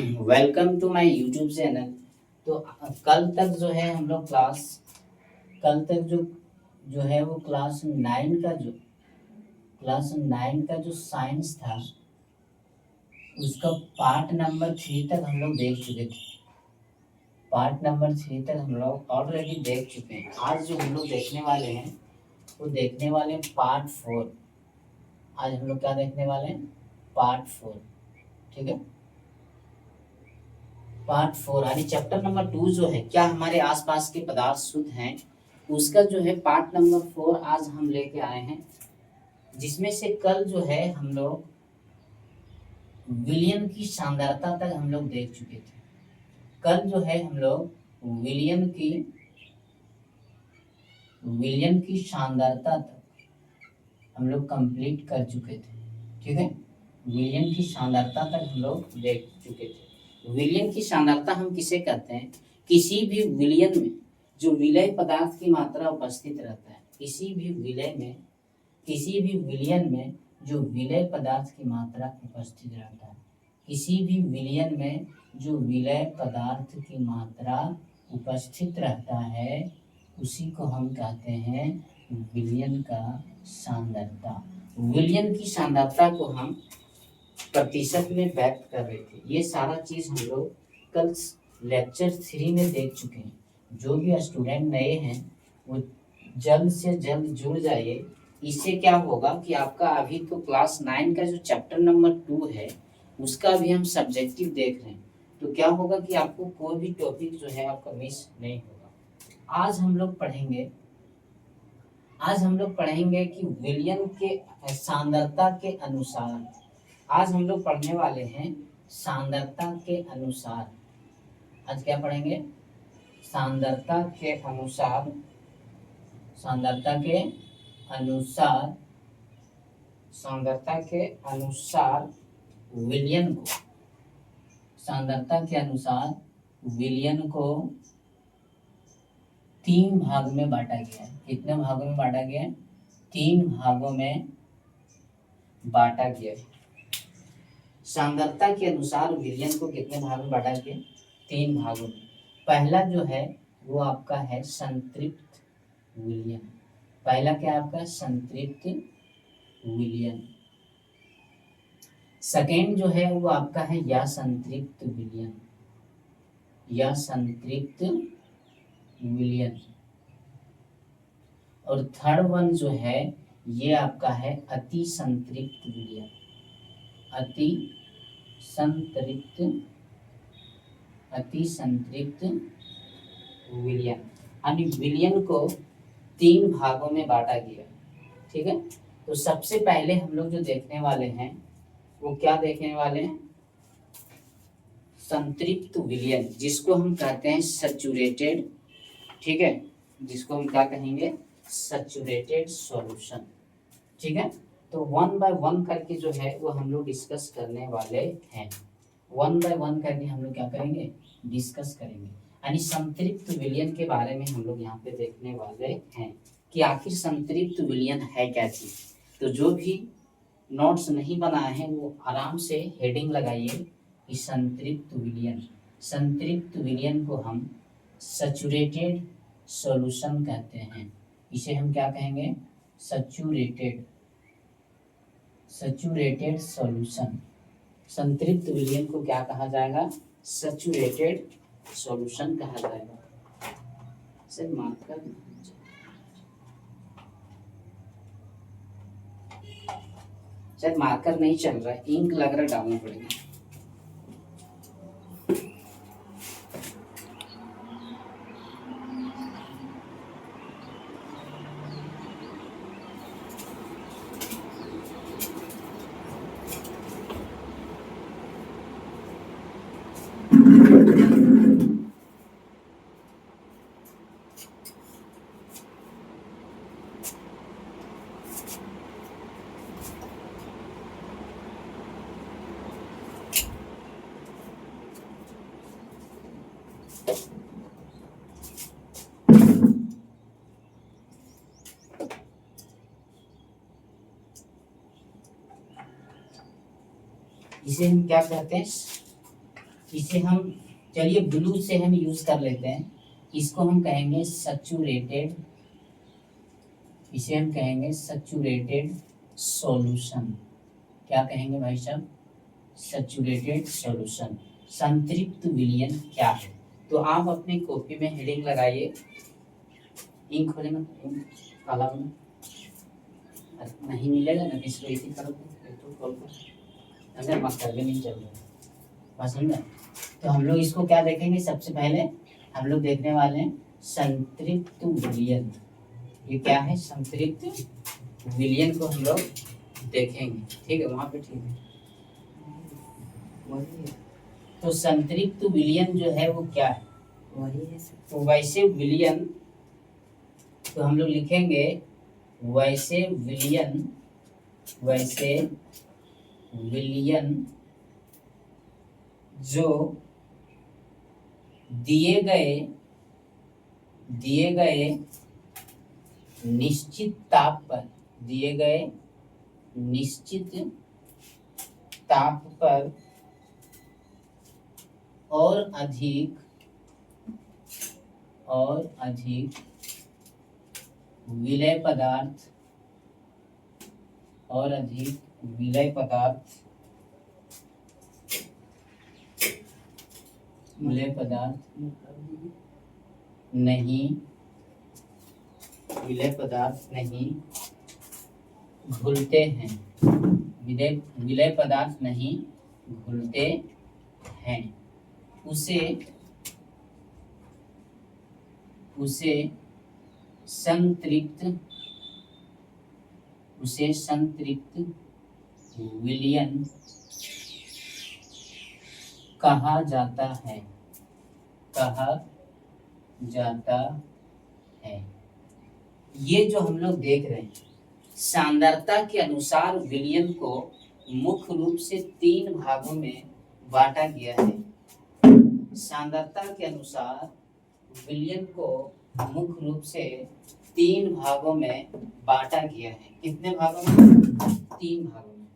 Welcome to my YouTube channel. तो कल तक जो है हम लोग कल तक जो है वो क्लास 9 का जो साइंस था उसका पार्ट नंबर 3 तक हम लोग देख चुके थे। पार्ट नंबर 3 तक हम लोग ऑलरेडी देख चुके हैं। आज जो हम लोग देखने वाले हैं वो देखने वाले हैं पार्ट 4। आज हम लोग क्या देखने वाले हैं? पार्ट 4। ठीक है, पार्ट 4 यानी चैप्टर नंबर 2 जो है क्या हमारे आसपास के पदार्थ शुद्ध हैं, उसका जो है पार्ट नंबर 4 आज हम लेके आए हैं। जिसमें से कल जो है हम लोग विलियम की सांद्रता तक हम लोग देख चुके थे। कल जो है हम लोग विलियम की सांद्रता तक हम लोग कंप्लीट कर चुके थे। ठीक है, विलियम की सांद्रता तक हम लोग देख चुके थे। विलियम की सांद्रता हम किसे कहते हैं? किसी भी विलयन में जो विलय पदार्थ की मात्रा उपस्थित रहता है, किसी भी विलयन में जो विलय पदार्थ की मात्रा उपस्थित रहता है, किसी भी विलयन में जो विलय पदार्थ की मात्रा उपस्थित रहता है, उसी को हम कहते हैं विलयन का सांद्रता। विलयन की सांद्रता को हम प्रतिशत में व्यक्त कर रहे थे। ये सारा चीज हम लोग कल लेक्चर 3 में देख चुके हैं। जो भी स्टूडेंट नए हैं वो जल्द से जल्द जुड़ जाइए। इससे क्या होगा कि आपका अभी तो क्लास 9 का जो चैप्टर नंबर 2 है उसका भी हम सब्जेक्टिव देख रहे हैं। तो क्या होगा कि आपको कोई भी टॉपिक जो है आपका मिस नहीं होगा। आज हम लोग पढ़ेंगे कि विलियम के सांद्रता के अनुसार। आज हम लोग पढ़ने वाले हैं सांद्रता के अनुसार। आज क्या पढ़ेंगे? सांद्रता के अनुसार। सांद्रता के अनुसार सांद्रता के अनुसार विलियन को सांद्रता के अनुसार विलियन को 3 भाग में बांटा गया है। कितने भागों में बांटा गया है? 3 भागों में बांटा गया है। सांद्रता के अनुसार विलियन को कितने भाग में बांटा गया? 3 भागों में। पहला जो है वो आपका है संतृप्त विलियन। पहला क्या आपका? संतृप्त विलियन। सेकेंड जो है वो आपका है या संतृप्त विलियन। या संतृप्त विलियन। और थर्ड वन जो है ये आपका है अति संतृप्त विलियन। अति संतृप्त विलियन। यानी विलियन को 3 भागों में बांटा गया। ठीक है, तो सबसे पहले हम लोग जो देखने वाले हैं वो क्या देखने वाले हैं? संतृप्त विलियन, जिसको हम कहते हैं सैचुरेटेड। ठीक है, जिसको हम क्या कहेंगे? Saturated solution. ठीक है, तो 1 बाय 1 करके जो है वो हम लोग डिस्कस करने वाले हैं। 1 बाय 1 करके हम लोग क्या करेंगे? डिस्कस करेंगे। यानी संतृप्त विलियन के बारे में हम लोग यहाँ पे देखने वाले हैं कि आखिर संतृप्त विलियन है क्या चीज। तो जो भी नोट्स नहीं बनाए हैं वो आराम से हेडिंग लगाइए कि संतृप्त विलियन। संतृप्त विलियन को हम सैचुरेटेड सॉल्यूशन कहते हैं। इसे हम क्या कहेंगे? Saturated solution. संतृप्त विलियन को क्या कहा जाएगा? सैचुरेटेड सॉल्यूशन कहा जाएगा। सर मार्कर शायद मार्कर नहीं चल रहा है, इंक लग रहा है, डालना पड़ेगा। इसे हम क्या कहते हैं? इसे हम, चलिए ब्लू से हम यूज कर लेते हैं, इसको हम कहेंगे सैचुरेटेड, इसे हम कहेंगे सैचुरेटेड सॉल्यूशन। क्या कहेंगे भाई साहब? Saturated solution. संतृप्त विलयन क्या है? तो आप अपनी कॉपी में हेडिंग लगाइए, इंक खोले ना, इंक काला में नहीं मिलेगा ना, इसको इसी तरह तो खोल कर अगर मकसद नहीं चल रहा, बस समझा। तो हम लोग इसको क्या देखेंगे? सबसे पहले हम लोग देखने वाले हैं संतृप्त विलयन। ये क्या है? संतृप्त विलयन को हम लोग देखेंगे, ठीक है? वहां पे ठीक है। तो संतृप्त विलयन जो है वो क्या है? तो वैसे विलयन, तो हम लोग लिखेंगे वैसे विलयन, वैसे विलयन जो दिए गए निश्चित ताप पर, दिए गए निश्चित ताप पर और अधिक विलय पदार्थ, और अधिक विलय पदार्थ नहीं घुलते हैं, विलय पदार्थ नहीं घुलते हैं, उसे संतृप्त विलयन कहा जाता है। ये जो हम लोग देख रहे हैं, सांद्रता के अनुसार विलयन को मुख्य रूप से 3 भागों में बांटा गया है। सांद्रता के अनुसार विलयन को मुख्य रूप से 3 भागों में बांटा गया है। कितने भागों में? 3 भागों में।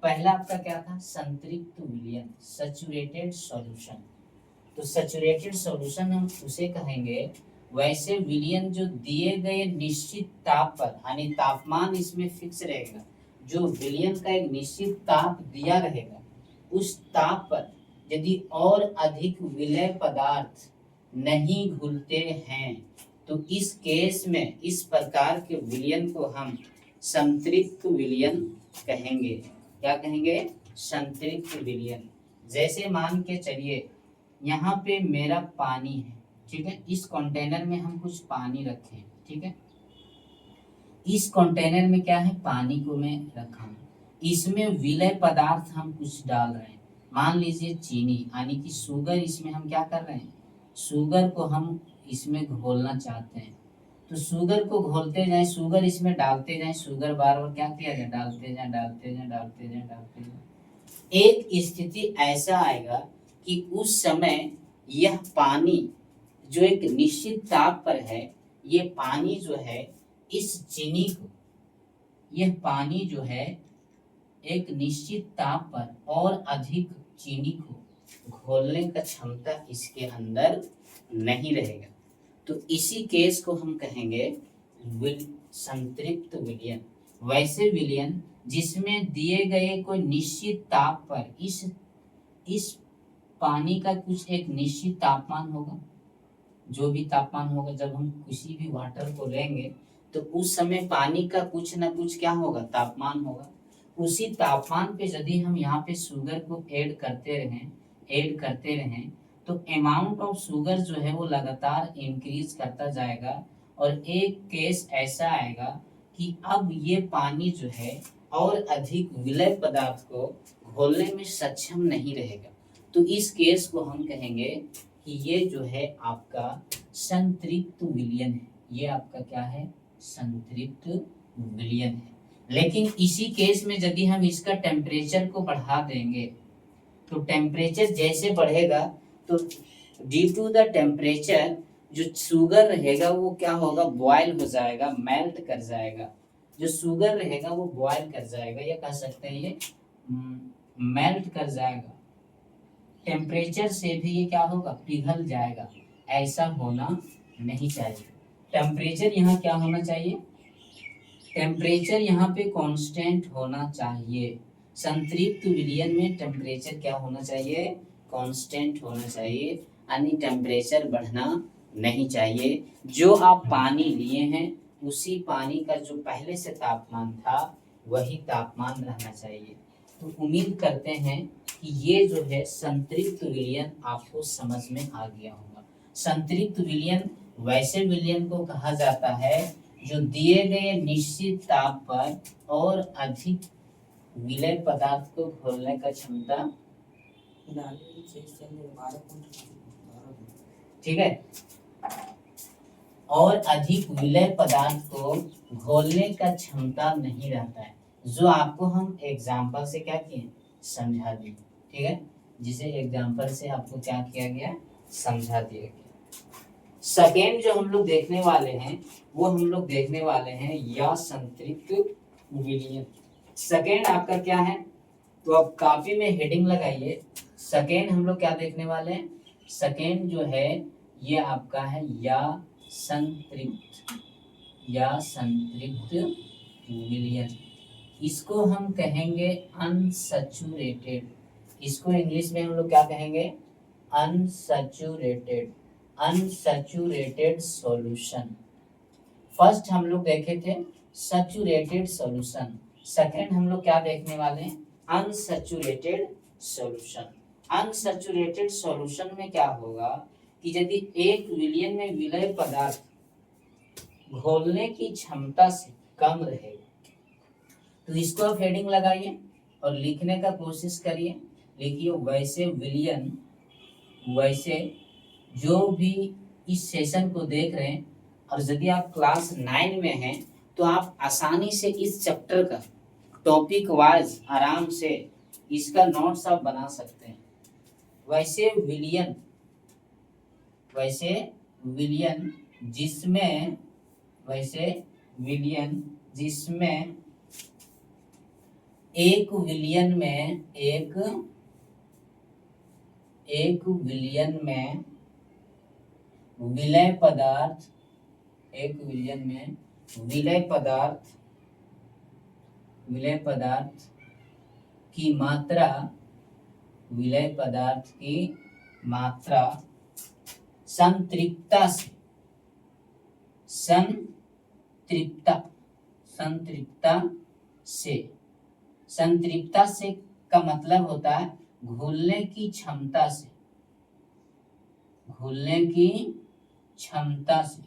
पहला आपका क्या था? संतृप्त विलयन, सैचुरेटेड सॉल्यूशन। तो सैचुरेटेड सॉल्यूशन हम उसे कहेंगे वैसे विलयन जो दिए गए निश्चित ताप पर, यानी तापमान इसमें फिक्स रहेगा, जो विलयन का एक निश्चित ताप दिया रहेगा, उस ताप पर यदि और अधिक विलय पदार्थ नहीं घुलते हैं, तो इस केस में इस प्रकार के विलयन को हम संतृप्त विलयन कहेंगे। क्या कहेंगे? संतृप्त विलयन। जैसे मान के चलिए यहाँ पे मेरा पानी है, ठीक है? इस कंटेनर में हम कुछ पानी रखे, ठीक है? इस कंटेनर में क्या है? पानी को मैं रखा हूँ, इसमें विलय पदार्थ हम कुछ डाल रहे हैं, मान लीजिए चीनी, यानी कि शुगर। इसमें हम क्या कर रहे हैं? शुगर को हम इसमें घोलना चाहते हैं। तो शुगर को घोलते जाएं, शुगर इसमें डालते जाएं, शुगर बार बार क्या किया जाए? डालते जाएं। एक स्थिति ऐसा आएगा कि उस समय यह पानी जो एक निश्चित ताप पर है, ये पानी जो है इस चीनी को, यह पानी जो है एक निश्चित ताप पर और अधिक चीनी को घोलने का क्षमता इसके अंदर नहीं रहेगा। तो इसी केस को हम कहेंगे संतृप्त विलयन। वैसे विलयन जिसमें दिए गए कोई निश्चित ताप पर इस पानी का कुछ एक निश्चित तापमान होगा, जो भी तापमान होगा, जब हम किसी भी वाटर को लेंगे तो उस समय पानी का कुछ ना कुछ क्या होगा? तापमान होगा। उसी तापमान पे यदि हम यहाँ पे शुगर को ऐड करते रहें तो अमाउंट ऑफ शुगर जो है वो लगातार इंक्रीज करता जाएगा, और एक केस ऐसा आएगा कि अब ये पानी जो है और अधिक विलय पदार्थ को घोलने में सक्षम नहीं रहेगा। तो इस केस को हम कहेंगे कि ये जो है आपका संतृप्त विलयन है। ये आपका क्या है? संतृप्त विलयन है। लेकिन इसी केस में यदि हम इसका टेम्परेचर को बढ़ा देंगे, तो टेम्परेचर जैसे बढ़ेगा तो ड्यू टू द टेम्परेचर जो शुगर रहेगा वो क्या होगा? बॉयल हो जाएगा, मेल्ट कर जाएगा। जो शुगर रहेगा वो बॉयल कर जाएगा, या कह सकते हैं ये मेल्ट कर जाएगा। टेम्परेचर से भी ये क्या होगा, पिघल जाएगा। ऐसा होना नहीं चाहिए। टेम्परेचर यहाँ क्या होना चाहिए, टेम्परेचर यहाँ पे कांस्टेंट होना चाहिए। संतृप्त विलयन में टेम्परेचर क्या होना चाहिए, कांस्टेंट होना चाहिए, यानी टेम्परेचर बढ़ना नहीं चाहिए। जो आप पानी लिए हैं उसी पानी का जो पहले से तापमान था वही तापमान रहना चाहिए। तो उम्मीद करते हैं कि ये जो है संतृप्त विलयन आपको समझ में आ गया होगा। संतृप्त विलयन वैसे विलयन को कहा जाता है जो दिए गए निश्चित ताप पर और अधिक विलय पदार्थ को घोलने का क्षमता, ठीक है, और अधिक विलय पदार्थ को घोलने का क्षमता नहीं रहता है। जो आपको हम एग्जाम्पल से क्या किए, समझा दिए, ठीक है, जिसे एग्जाम्पल से आपको क्या किया गया, समझा दिया गया। सेकेंड जो हम लोग देखने वाले हैं वो हम लोग देखने वाले हैं या संतृप्त विलयन। सेकेंड आपका क्या है, तो अब कॉपी में हेडिंग लगाइए। सेकेंड हम लोग क्या देखने वाले हैं, सेकेंड जो है ये आपका है या संतृप्त विलयन। इसको हम कहेंगे अनसैचुरेटेड। इसको इंग्लिश में हम लोग क्या कहेंगे, अनसैचुरेटेड सॉल्यूशन। फर्स्ट हम लोग देखे थे सैचुरेटेड सॉल्यूशन, सेकंड हम लोग क्या देखने वाले हैं, अनसैचुरेटेड सॉल्यूशन। अनसैचुरेटेड सॉल्यूशन में क्या होगा कि यदि एक विलयन में विलय पदार्थ घोलने की क्षमता से कम रहेगा, तो इसको आप हेडिंग लगाइए और लिखने का कोशिश करिए। लिखिए वैसे विलयन, वैसे जो भी इस सेशन को देख रहे हैं और यदि आप क्लास 9 में हैं तो आप आसानी से इस चैप्टर का टॉपिक वाइज आराम से इसका नोट्स आप बना सकते हैं। वैसे विलयन जिसमें एक विलयन में विलय पदार्थ की मात्रा संतृप्तता से का मतलब होता है घुलने की क्षमता से।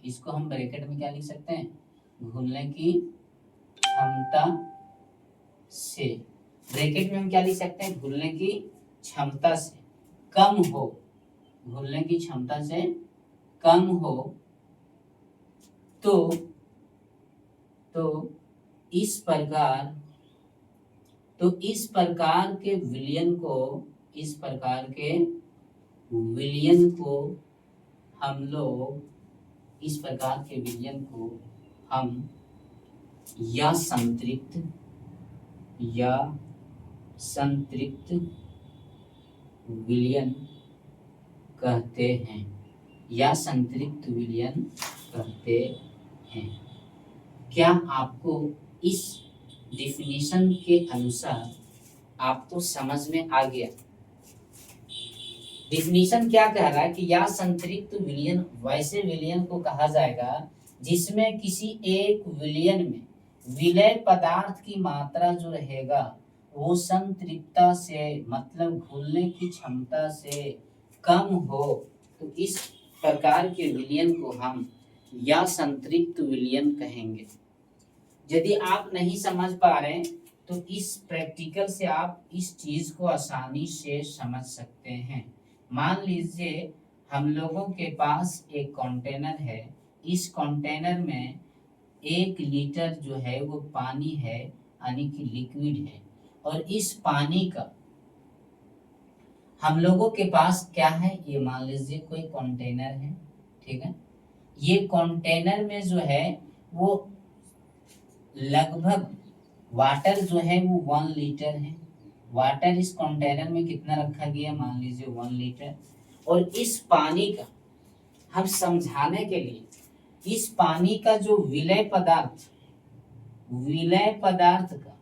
इसको हम ब्रैकेट में क्या लिख सकते हैं, घुलने की क्षमता से। ब्रैकेट में हम क्या लिख सकते हैं, घुलने की क्षमता से कम हो, घुलने की क्षमता से कम हो। तो इस प्रकार के विलयन को हम या संतृप्त विलयन कहते हैं। क्या आपको इस डिफिनीशन के अनुसार आपको समझ में आ गया? डिफिनीशन क्या कह रहा है कि या संतृप्त विलयन वैसे विलयन को कहा जाएगा जिसमें किसी एक विलयन में विलय पदार्थ की मात्रा जो रहेगा वो संतृप्तता से मतलब घुलने की क्षमता से कम हो। तो इस प्रकार के विलयन को हम या संतृप्त विलयन कहेंगे। यदि आप नहीं समझ पा रहे तो इस प्रैक्टिकल से आप इस चीज को आसानी से समझ सकते हैं। मान लीजिए हम लोगों के पास एक कंटेनर है, इस कंटेनर में 1 लीटर जो है वो पानी है, यानी कि लिक्विड है, और इस पानी का हम लोगों के पास क्या है, ये मान लीजिए कोई कंटेनर है, ठीक है। ये कंटेनर में जो है वो लगभग वाटर जो है वो 1 लीटर है, वाटर इस कंटेनर में कितना रखा गया, मान लीजिए 1 लीटर। और इस पानी का हम समझाने के लिए इस पानी का जो विलय पदार्थ का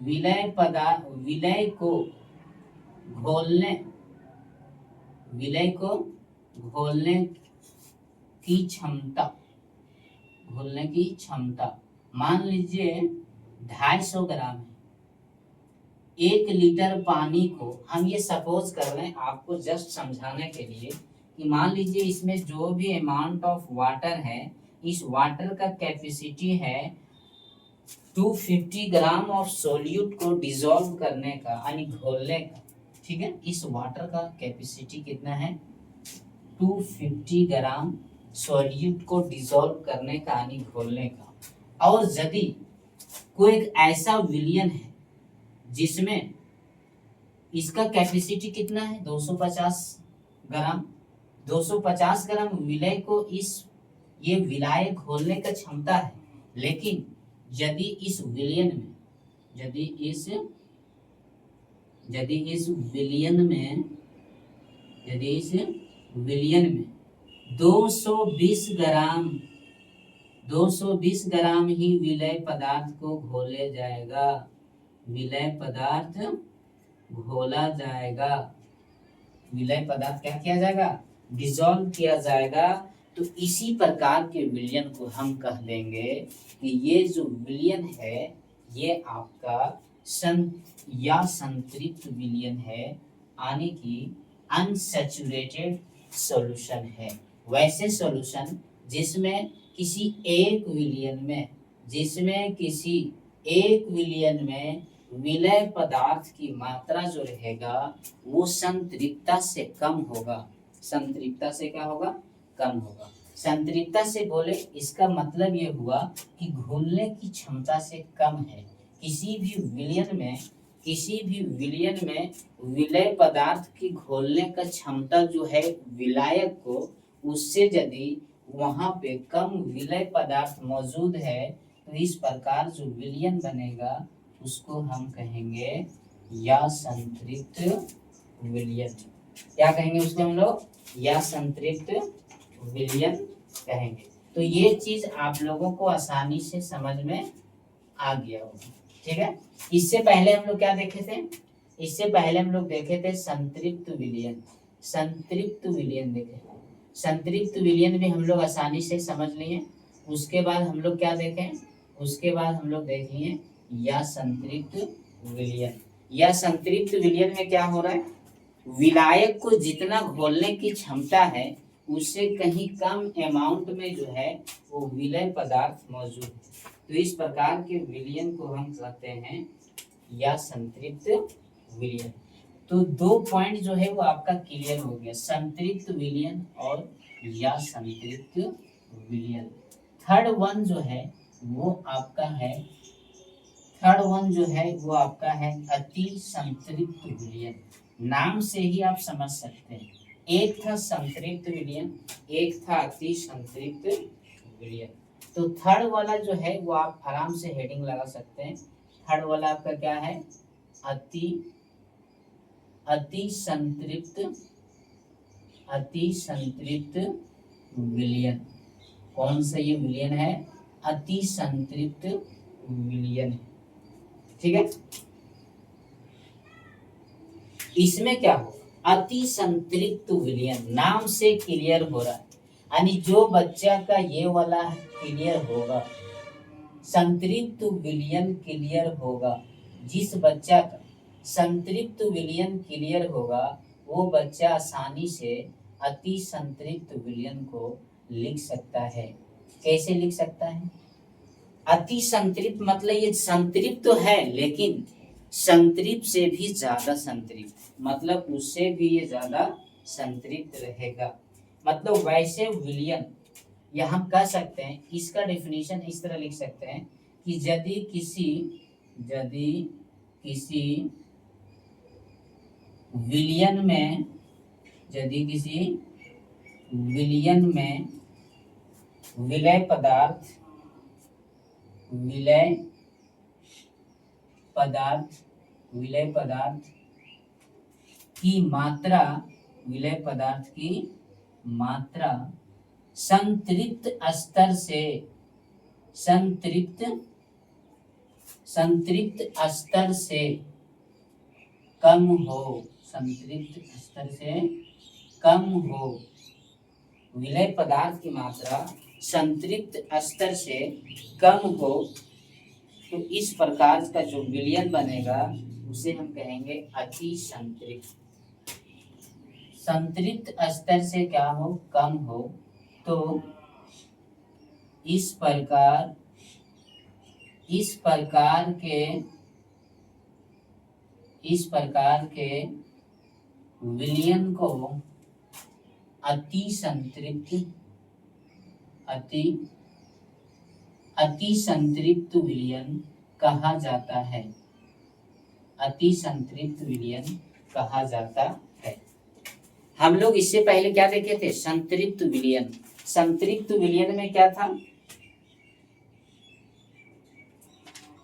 विलय को घोलने की क्षमता मान लीजिए 250 ग्राम है। 1 लीटर पानी को हम ये सपोज कर लें आपको जस्ट समझाने के लिए कि मान लीजिए इसमें जो भी अमाउंट ऑफ वाटर है, इस वाटर का कैपेसिटी है 250 ग्राम ऑफ सोल्यूट को डिसॉल्व करने का यानी घोलने का। ठीक है, इस वाटर का कैपेसिटी कितना है, 250 ग्राम सोल्यूट को डिसॉल्व करने का यानी घोलने का। और यदि कोई एक ऐसा विलयन है जिसमें इसका कैपेसिटी कितना है 250 ग्राम, 250 ग्राम विलय को ये विलाय घोलने का क्षमता है। लेकिन यदि इस विलयन में 220 ग्राम ही विलय पदार्थ को घोले जाएगा, विलय पदार्थ घोला जाएगा, विलय पदार्थ क्या किया जाएगा, डिसॉल्व किया जाएगा। तो इसी प्रकार के विलयन को हम कह देंगे कि ये जो विलयन है ये आपका संतृप्त विलयन है, यानी कि अनसैचुरेटेड सॉल्यूशन है। वैसे सॉल्यूशन जिसमें किसी एक विलयन में विलय पदार्थ की मात्रा जो रहेगा वो संतृप्तता से कम होगा। संतृप्तता से क्या होगा, कम होगा। संतृप्तता से बोले इसका मतलब ये हुआ कि घुलने की क्षमता से कम है। किसी भी विलयन में विलय पदार्थ की घोलने का क्षमता जो है विलायक को, उससे यदि वहां पे कम विलय पदार्थ मौजूद है तो इस प्रकार जो विलयन बनेगा उसको हम कहेंगे या संतृप्त विलयन। क्या कहेंगे उसको हम लोग, या संतृप्त विलयन कहेंगे। तो ये चीज आप लोगों को आसानी से समझ में आ गया होगा। ठीक है, इससे पहले हम लोग क्या देखे थे, इससे पहले हम लोग देखे थे संतृप्त विलयन। संतृप्त विलयन देखे, संतृप्त विलयन भी हम लोग आसानी से समझ लिए। उसके बाद हम लोग क्या देखें, उसके बाद हम लोग देख लिए या संतृप्त विलयन। या संतृप्त विलयन में क्या हो रहा है, विलायक को जितना घोलने की क्षमता है उससे कहीं कम अमाउंट में जो है वो विलय पदार्थ मौजूद है। तो इस प्रकार के विलयन को हम कहते हैं या संतृप्त विलयन। तो 2 पॉइंट जो है वो आपका क्लियर हो गया, संतृप्त विलयन और या संतृप्त विलयन। थर्ड वन जो है वो आपका है अति संतृप्त विलयन। नाम से ही आप समझ सकते हैं, एक था संतृप्त विलयन, एक था अति संतृप्त विलयन। तो थर्ड वाला जो है वो आप आराम से हेडिंग लगा सकते हैं। थर्ड वाला आपका क्या है, अति संतृप्त विलयन। कौन सा ये विलयन है, अति संतृप्त विलयन। ठीक है, इसमें क्या हो, अति संतृप्त विलयन नाम से क्लियर हो रहा है, यानी जो बच्चा का ये वाला क्लियर होगा, संतृप्त विलयन क्लियर होगा, जिस बच्चा का संतृप्त विलयन क्लियर होगा वो बच्चा आसानी से अति संतृप्त विलयन को लिख सकता है। कैसे लिख सकता है, अति संतृप्त मतलब ये संतृप्त तो है लेकिन संतृप्त से भी ज्यादा संतृप्त, मतलब उससे भी ये ज्यादा संतृप्त रहेगा। मतलब वैसे विलयन, या हम कह सकते हैं इसका डेफिनेशन इस तरह लिख सकते हैं कि यदि किसी विलयन में विलय पदार्थ विलय पदार्थ की मात्रा, विलय पदार्थ की मात्रा संतृप्त स्तर से, संतृप्त स्तर से कम हो, संतृप्त स्तर से कम हो, विलय पदार्थ की मात्रा संतृप्त स्तर से कम हो, तो इस प्रकार का जो विलयन बनेगा उसे हम कहेंगे अति संतृप्त। संतृप्त स्तर से क्या हो, कम हो, तो इस प्रकार के विलयन को अति संतृप्त विलयन कहा जाता है, अति संतृप्त विलयन कहा जाता है। हम लोग इससे पहले क्या देखे थे, संतृप्त विलयन। संतृप्त विलयन में क्या था,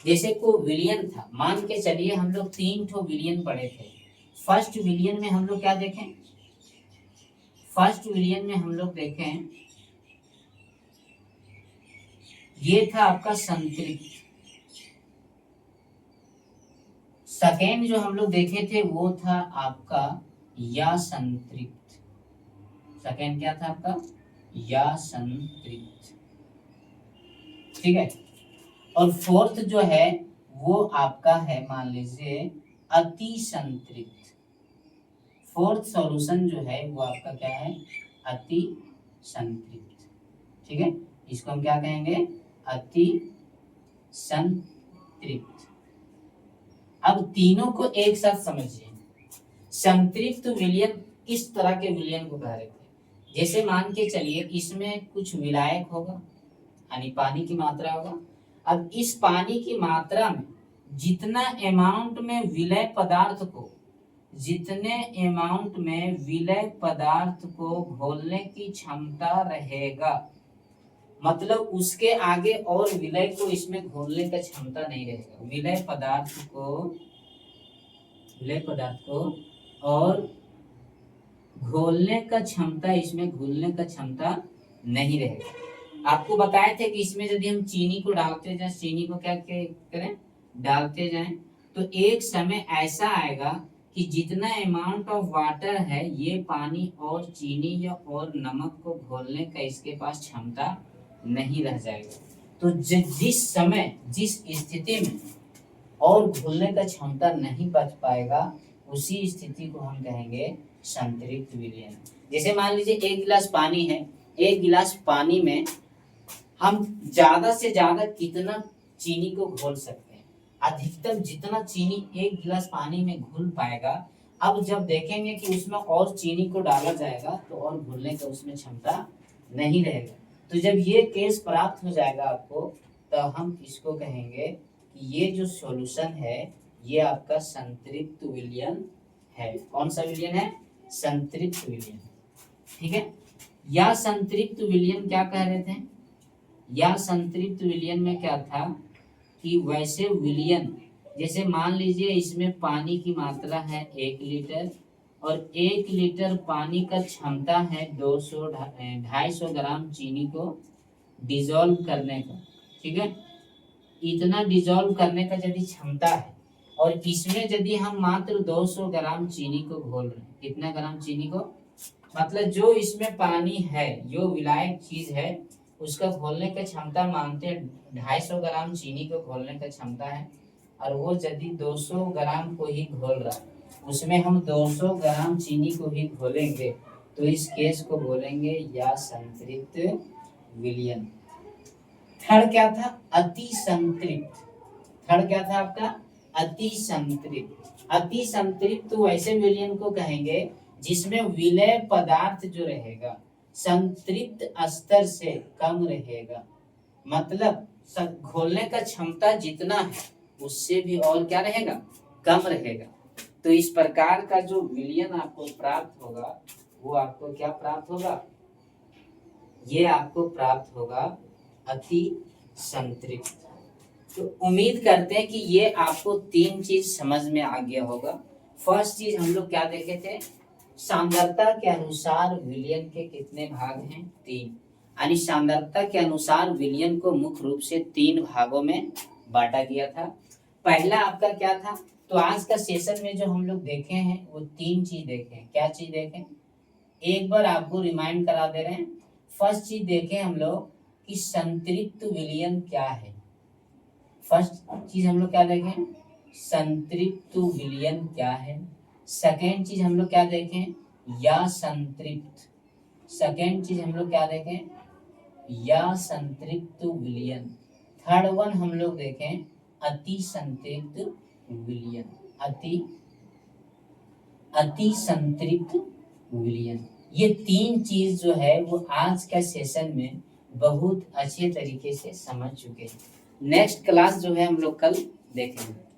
जैसे को विलयन था, मान के चलिए हम लोग 3 ठो विलयन पढ़े थे। फर्स्ट विलयन में हम लोग क्या देखें, फर्स्ट विलयन में हम लोग देखें ये था आपका संतृप्त। सेकेंड जो हम लोग देखे थे वो था आपका या संतृप्त। सेकेंड क्या था आपका, या संतृप्त, ठीक है। और फोर्थ जो है वो आपका है, मान लीजिए अति संतृप्त। फोर्थ सॉल्यूशन जो है वो आपका क्या है, अति संतृप्त, ठीक है। इसको हम क्या कहेंगे, अति संतृप्त। अब तीनों को एक साथ समझिए। संतृप्त विलयन किस तरह के विलयन को कह रहे थे, जैसे मान के चलिए इसमें कुछ विलायक होगा, यानी पानी की मात्रा होगा। अब इस पानी की मात्रा में जितना अमाउंट में विलय पदार्थ को, जितने अमाउंट में विलय पदार्थ को घोलने की क्षमता रहेगा, मतलब उसके आगे और विलय को इसमें घोलने का क्षमता नहीं रहेगा। विलय पदार्थ को और घोलने का क्षमता, इसमें घुलने का क्षमता नहीं रहेगा। आपको बताए थे कि इसमें यदि हम चीनी को डालते जाएं, चीनी को क्या करें, डालते जाएं, तो एक समय ऐसा आएगा कि जितना अमाउंट ऑफ वाटर है ये पानी और चीनी या और नमक को घोलने का इसके पास क्षमता नहीं रह जाएगा। तो जिस समय, जिस स्थिति में और घुलने का क्षमता नहीं बच पाएगा, उसी स्थिति को हम कहेंगे संतृप्त विलयन। जैसे मान लीजिए 1 गिलास पानी है, 1 गिलास पानी में हम ज्यादा से ज्यादा कितना चीनी को घोल सकते हैं, अधिकतम जितना चीनी 1 गिलास पानी में घुल पाएगा। अब जब देखेंगे कि उसमें और चीनी को डाला जाएगा तो और घुलने का उसमें क्षमता नहीं रहेगा। तो जब ये केस प्राप्त हो जाएगा आपको, तो हम इसको कहेंगे कि ये जो सॉल्यूशन है ये आपका संतृप्त विलयन है। कौन सा विलयन है, संतृप्त विलयन, ठीक है। या संतृप्त विलयन क्या कह रहे थे, या संतृप्त विलयन में क्या था कि वैसे विलयन, जैसे मान लीजिए इसमें पानी की मात्रा है 1 लीटर और 1 लीटर पानी का क्षमता है 250 ग्राम चीनी को डिजोल्व करने का, ठीक है। इतना डिजोल्व करने का यदि क्षमता है और इसमें यदि हम मात्र 200 ग्राम चीनी को घोल रहे हैं, कितना ग्राम चीनी को, मतलब जो इसमें पानी है, जो विलायक चीज है उसका घोलने का क्षमता मानते हैं 250 ग्राम चीनी को घोलने का क्षमता है, और वो यदि 200 ग्राम को ही घोल रहा है, उसमें हम 200 ग्राम चीनी को ही घोलेंगे, तो इस केस को बोलेंगे या संतृप्त विलयन। थर्ड क्या था, अति संतृप्त। थर्ड क्या था आपका, अति संतृप्त। अति संतृप्त वैसे विलयन को कहेंगे जिसमें विलय पदार्थ जो रहेगा संतृप्त स्तर से कम रहेगा, मतलब घोलने का क्षमता जितना है उससे भी और क्या रहेगा, कम रहेगा। तो इस प्रकार का जो विलयन आपको प्राप्त होगा वो आपको क्या प्राप्त होगा, ये आपको प्राप्त होगा अति संतृप्त। तो उम्मीद करते हैं कि ये आपको 3 चीज समझ में आ गया होगा। फर्स्ट चीज हम लोग क्या देखे थे, सांद्रता के अनुसार विलयन के कितने भाग हैं, 3। यानी सांद्रता के अनुसार विलयन को मुख्य रूप से 3 भागों में बांटा गया था। पहला आपका क्या था, तो आज का सेशन में जो हम लोग देखे हैं वो 3 चीज देखे। क्या चीज देखें, एक बार आपको रिमाइंड करा दे रहे हैं। फर्स्ट चीज देखें हम लोग कि संतृप्त विलयन क्या है। फर्स्ट चीज हम लोग क्या देखें, संतृप्त विलयन क्या है। सेकेंड चीज हम लोग क्या देखें, या संतृप्त। सेकेंड चीज हम लोग क्या देखें, या संतृप्त विलयन। थर्ड वन हम लोग देखें अति संतृप्त विलयन। अति संतृप्त विलयन। ये 3 चीज जो है वो आज का सेशन में बहुत अच्छे तरीके से समझ चुके हैं। नेक्स्ट क्लास जो है हम लोग कल देखेंगे।